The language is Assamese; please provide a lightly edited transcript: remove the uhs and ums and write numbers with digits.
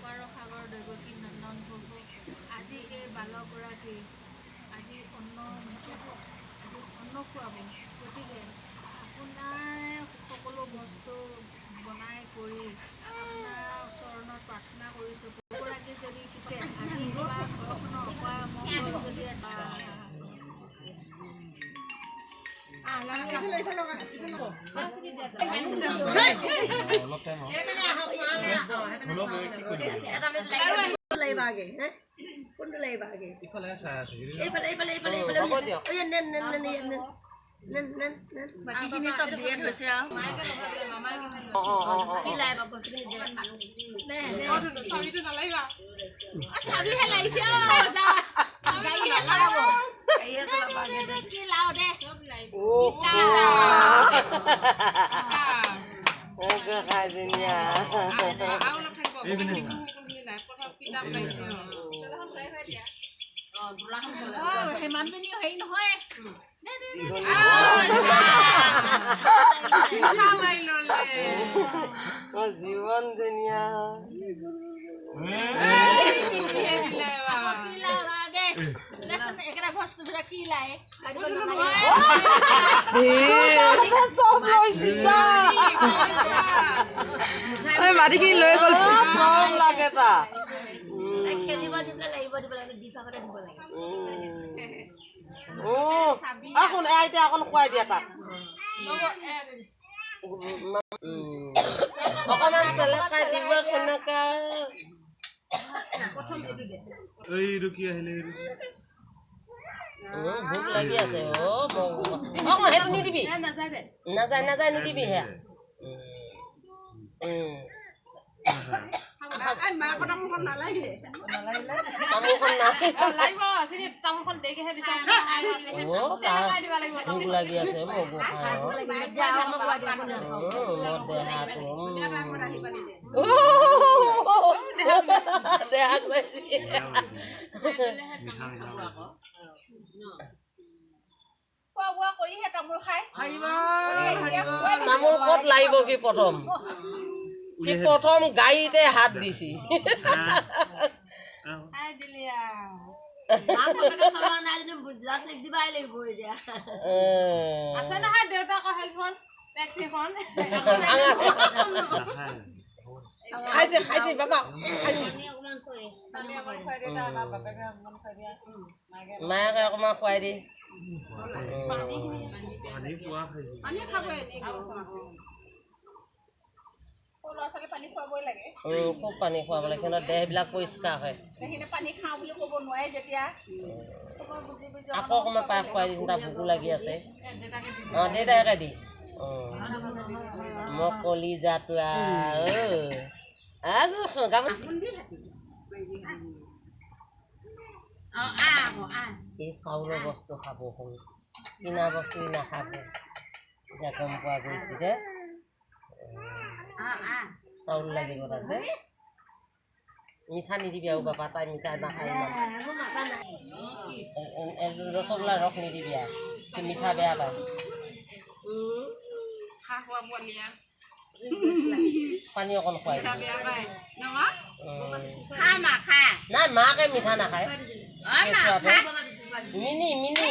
অপাৰ সাগৰ দৈৱকী নন্দন প্ৰভু আজি এই বালকগৰাকী আজি অন্ন খুৱাব। গতিকে আপোনাৰ সকলো বস্তু বনাই কৰি আপোনাৰ চৰণত প্ৰাৰ্থনা কৰিছোঁ। গৰাকী যদি আজি কিবা ঘৰখনৰ অপায় অমংগল যদি আছে বাকীখিনি চব দিয়ে থৈছে হেমানজনী হেৰি নহয় জীবন ধুনীয়া মাটিখিনি লৈ গ'ল চব লাগে তাক খেলিব দিব লাগিব দি থাকোঁতে দিব লাগে এখন এতিয়া অকণ খুৱাই দিয়া তাক অকণমান চেলেক খাই দিব সেনেকা ভোক লাগি আছে সেইটো নিদিবি নাযায় নাযায় নিদিবি সেয়া ভোক লাগি আছে মগু খাই তামোল ক'ত লাগিব কি প্ৰথম সি প্ৰথম গাড়ীতে হাত দিছি খাইছে খাইছে বাবা মায়েকে অকণমান খুৱাই দি খুব পানী খুৱাব লাগে সিহঁতৰ দেহবিলাক পৰিষ্কাৰ হয় আকৌ অকণমান পায়স খুৱাই দিছোঁ তাৰ ভোকো লাগি আছে অঁ দেউতাকে দি মই কলিজাটো এই চাউলৰ বস্তু খাব সৰু কিনা বস্তু নাখাব এতিয়া গম পোৱা গৈছে যে চাউল লাগিব তাতে মিঠা নিদিবি আৰু বাবা তাই মিঠা নাখায় ৰসগোল্লা ৰস নিদিবি আৰু মিঠা বেয়া পায় পানী অকণ খুৱাই নাই মাকে মিঠা নাখায় মিনি মিনি